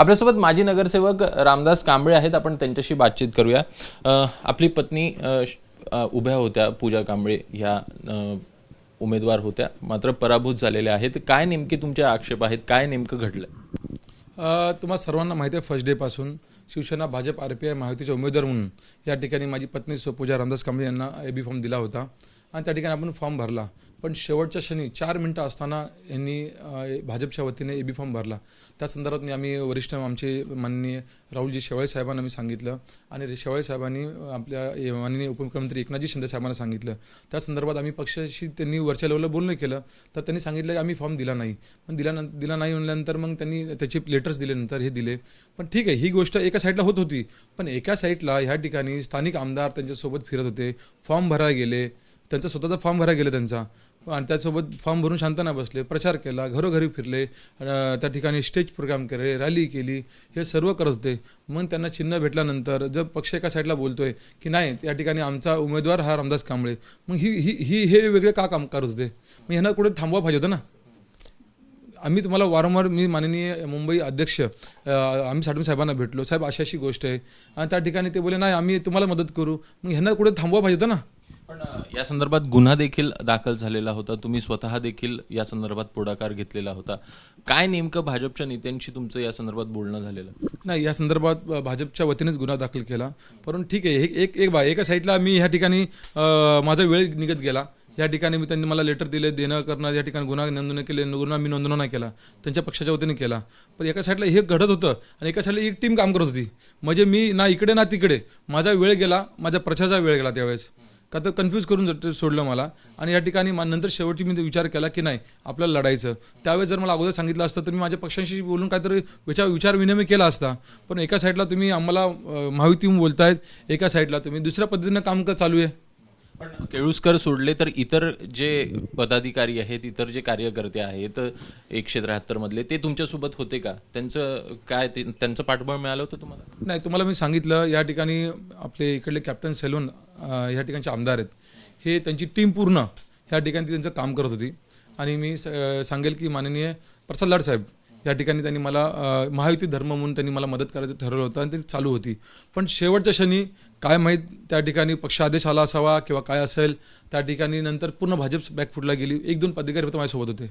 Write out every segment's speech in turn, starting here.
आपल्यासोबत माजी नगरसेवक रामदास कांबळे आहेत. आपण त्यांच्याशी बातचीत करूया. आपली पत्नी उभ्या होत्या, पूजा कांबळे ह्या उमेदवार होत्या, मात्र पराभूत झालेल्या आहेत. काय नेमके तुमचे आक्षेप आहेत? काय नेमकं घडलं? तुम्हाला सर्वांना माहिती आहे, फर्स्ट डेपासून शिवसेना, भाजप, RPI महायुतीचे उमेदवार म्हणून या ठिकाणी माझी पत्नी पूजा रामदास कांबळे यांना AB फॉर्म दिला होता आणि त्या ठिकाणी आपण फॉर्म भरला. पण शेवटच्या क्षणी 4 मिनिटं असताना यांनी भाजपच्या वतीने AB फॉर्म भरला. त्या संदर्भात आम्ही वरिष्ठ आमचे माननीय राहुलजी शेवाळे साहेबांना मी सांगितलं आणि शेवाळे साहेबांनी आपल्या माननीय उपमुख्यमंत्री एकनाथजी शिंदे साहेबांना सांगितलं. त्या संदर्भात आम्ही पक्षाशी त्यांनी वरच्या लेवलला बोलणं केलं, तर त्यांनी सांगितलं की आम्ही फॉर्म दिला नाही. पण दिला नाही म्हणल्यानंतर मग त्यांनी त्याचे लेटर्स दिले, नंतर हे दिले. पण ठीक आहे, ही गोष्ट एका साईडला होत होती, पण एका साईडला ह्या ठिकाणी स्थानिक आमदार त्यांच्यासोबत फिरत होते, फॉर्म भरायला गेले, त्यांचा स्वतःचा फॉर्म भरायला गेले त्यांचा, आणि त्यासोबत फॉर्म भरून शांत नाही बसले, प्रचार केला, घरोघरी फिरले, त्या ठिकाणी स्टेज प्रोग्राम केले, रॅली केली, हे सर्व करत होते. मग त्यांना चिन्ह भेटल्यानंतर जर पक्ष एका साईडला बोलतोय की नाही या ठिकाणी आमचा उमेदवार हा रामदास कांबळे, मग हे वेगळे का काम करत होते? मग ह्यांना कुठे थांबवा पाहिजे होतं ना. आम्ही तुम्हाला वारंवार, मी माननीय मुंबई अध्यक्ष आम्ही साठवण साहेबांना भेटलो, साहेब अशी अशी गोष्ट आहे, आणि त्या ठिकाणी ते बोले नाही आम्ही तुम्हाला मदत करू. मग ह्यांना कुठे थांबवा पाहिजे होतं ना. पण या संदर्भात गुन्हा देखील दाखल झालेला होता. तुम्ही स्वतः देखील या संदर्भात पुढाकार घेतलेला होता. काय नेमकं भाजपच्या नेत्यांशी तुमचं या संदर्भात बोलणं झालेलं? नाही, या संदर्भात भाजपच्या वतीनेच गुन्हा दाखल केला. परंतु ठीक आहे, एका साईडला मी ह्या ठिकाणी माझा वेळ निघत गेला. या ठिकाणी मी त्यांनी मला लेटर दिले, देणं करणं, या ठिकाणी गुन्हा नोंदणी केले, गुन्हा मी नोंदणी नाही केला, त्यांच्या पक्षाच्या वतीने केला. पण एका साईडला हे घडत होतं आणि एका साईडला एक टीम काम करत होती. म्हणजे मी ना इकडे ना तिकडे, माझा वेळ गेला, माझ्या प्रचाराचा वेळ गेला त्यावेळेस, का तर कन्फ्यूज करून सोडलं मला. आणि या ठिकाणी नंतर शेवटी मी विचार केला की नाही आपल्याला लढायचं. त्यावेळेस जर मला अगोदर सांगितलं असतं तर मी माझ्या पक्षांशी बोलून काहीतरी विचार विनिमय केला असता. पण एका साईडला तुम्ही आम्हाला महायुती बोलतायत, एका साईडला तुम्ही दुसऱ्या पद्धतीनं काम चालू आहे. पण केळुसकर सोडले तर इतर जे पदाधिकारी आहेत, इतर जे कार्यकर्ते आहेत 173 मधले, ते तुमच्यासोबत होते का? त्यांचं काय, त्यांचं पाठबळ मिळालं होतं तुम्हाला? नाही, तुम्हाला मी सांगितलं, या ठिकाणी आपले इकडले कॅप्टन सेल्वन ह्या ठिकाणचे आमदार आहेत, हे त्यांची टीम पूर्ण ह्या ठिकाणी त्यांचं काम करत होती. आणि मी सांगेल की माननीय प्रसाद लाड साहेब या ठिकाणी त्यांनी मला महायुती धर्म म्हणून त्यांनी मला मदत करायचं ठरवलं होतं आणि ते चालू होती. पण शेवटच्या क्षणी काय माहीत, त्या ठिकाणी पक्षादेश आला असावा किंवा काय असेल, त्या ठिकाणी नंतर पूर्ण भाजप बॅकफुटला गेली. 1-2 पदाधिकारी होते माझ्यासोबत होते.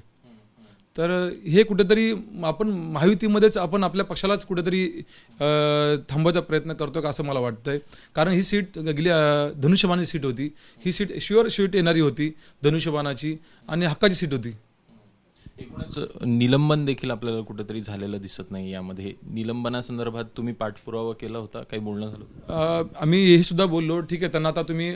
तर हे कुठेतरी आपण महायुतीमध्येच आपण आपल्या पक्षालाच कुठेतरी थांबवायचा प्रयत्न करतो का असं मला वाटतंय. कारण ही सीट गेली धनुष्यबाणाची सीट होती, ही सीट शुअर सीट येणारी होती धनुष्यबाणाची आणि हक्काची सीट होती. एकूणच निलंबन देखील आपल्याला कुठेतरी झालेलं दिसत नाही. यामध्ये निलंबनासंदर्भात तुम्ही पाठपुरावा केला होता? काही बोलणं झालं? आम्ही हे सुद्धा बोललो, ठीक आहे, त्यांना आता तुम्ही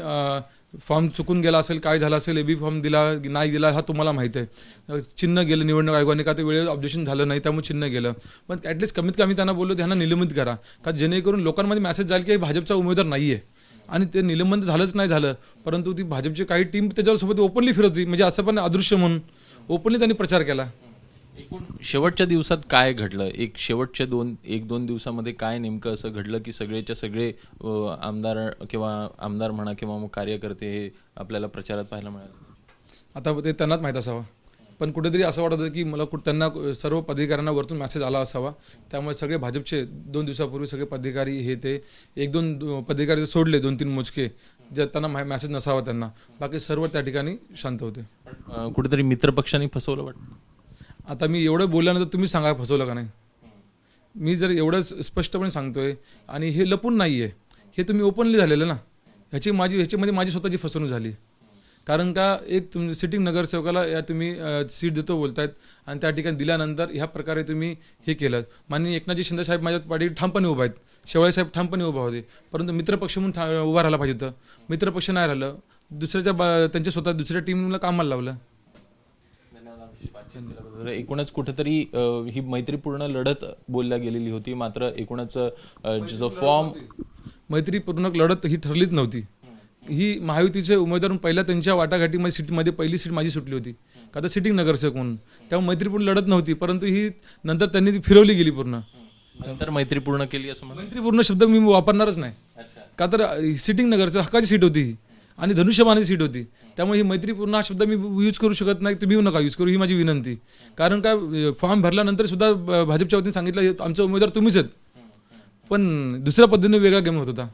फॉर्म चुकून गेला असेल, काय झालं असेल, AB फॉर्म दिला नाही दिला हा तुम्हाला माहीत आहे. चिन्ह गेलं निवडणूक आयोगाने, का ते वेळेवर ऑब्जेक्शन झालं नाही त्यामुळे चिन्ह गेलं. पण ॲटलिस्ट कमीत कमी त्यांना बोललो त्यांना निलंबित करा, का जेणेकरून लोकांमध्ये मेसेज जाईल की भाजपचा उमेदवार नाही आहे. आणि ते निलंबन झालंच नाही झालं, परंतु ती भाजपची काही टीम त्याच्यासोबत ओपनली फिरत होती, म्हणजे असं पण अदृश्य म्हणून ओपनली त्यांनी प्रचार केला. एकूण शेवटच्या दिवसात काय घडलं? शेवटच्या 1-2 दिवसामध्ये काय नेमकं असं घडलं की सगळेच्या सगळे आमदार किंवा आमदार म्हणा किंवा मग कार्यकर्ते हे आपल्याला प्रचारात पाहायला मिळाले? आता ते त्यांनाच माहीत असावं, पण कुठेतरी असं वाटत होतं की मला त्यांना सर्व पदाधिकाऱ्यांना वरतून मेसेज आला असावा. त्यामुळे सगळे भाजपचे 2 दिवसापूर्वी सगळे पदाधिकारी हे ते 1-2 पदाधिकारी सोडले, 2-3 मोजके, जे त्यांना मेसेज नसावा त्यांना, बाकी सर्व त्या ठिकाणी शांत होते. कुठेतरी मित्रपक्षांनी फसवलं वाटतं? आता मी एवढं बोलल्यानंतर तुम्ही सांगा फसवलं का नाही. मी जर एवढं स्पष्टपणे सांगतोय आणि हे लपून नाही आहे, हे तुम्ही ओपनली झालेलं ना. ह्याच्यामध्ये माझी स्वतःची फसवणूक झाली. कारण का एक सिटिंग नगरसेवकाला या तुम्ही सीट देतो बोलतायत आणि त्या ठिकाणी दिल्यानंतर ह्या प्रकारे तुम्ही हे केलं. माननीय एकनाथजी शिंदे साहेब माझ्या पाठी ठामपणे उभा आहेत, शेवाळे साहेब ठामपणे उभा होते, परंतु मित्रपक्ष म्हणून उभा राहायला पाहिजे होतं. मित्रपक्ष नाही राहिलं, त्यांच्या स्वतः दुसऱ्या टीमला कामाला लावलं. एकूणच कुठेतरी ही मैत्रीपूर्ण लढत बोलल्या गेलेली होती, मात्र एकूणच जो फॉर्म मैत्रीपूर्ण लढत ही ठरलीच नव्हती. ही महायुतीचे उमेदवार पहिल्या त्यांच्या वाटाघाटीमध्ये सीटमध्ये पहिली सीट माझी सुटली होती, का तर सिटिंग नगरसेवक म्हणून. त्यामुळे मैत्रीपूर्ण लढत नव्हती, परंतु ही नंतर त्यांनी ती फिरवली गेली पूर्ण. नंतर मैत्रीपूर्ण केली असं मैत्रीपूर्ण शब्द मी वापरणारच नाही, का तर सिटिंग नगरसेवक हक्काची सीट होती आणि धनुष्यबाणाची सीट होती. त्यामुळे ही मैत्रीपूर्ण हा शब्द मी यूज करू शकत नाही, तुम्ही नका यूज करू, ही माझी विनंती. कारण काय फॉर्म भरल्यानंतर सुद्धा भाजपच्या वतीने सांगितलं आमचे उमेदवार तुम्हीच आहेत, पण दुसऱ्या पद्धतीने वेगळा गेम होत होता.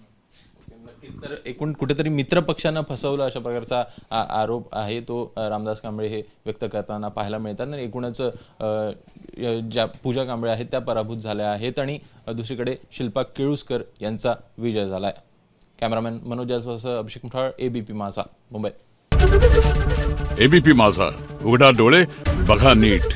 नक्कीच. तर एकूण कुठेतरी मित्र पक्षांना फसवलं अशा प्रकारचा आरोप आहे तो रामदास कांबळे हे व्यक्त करताना पाहायला मिळतात. आणि एकूणच ज्या पूजा कांबळे आहेत त्या पराभूत झाल्या आहेत आणि दुसरीकडे शिल्पा केळुसकर यांचा विजय झालाय. कॅमेरामॅन मनोज जाधवसह अभिषेक मुठाळ, एबीपी माझा, मुंबई. एबीपी माझा, उघडा डोळे बघा नीट.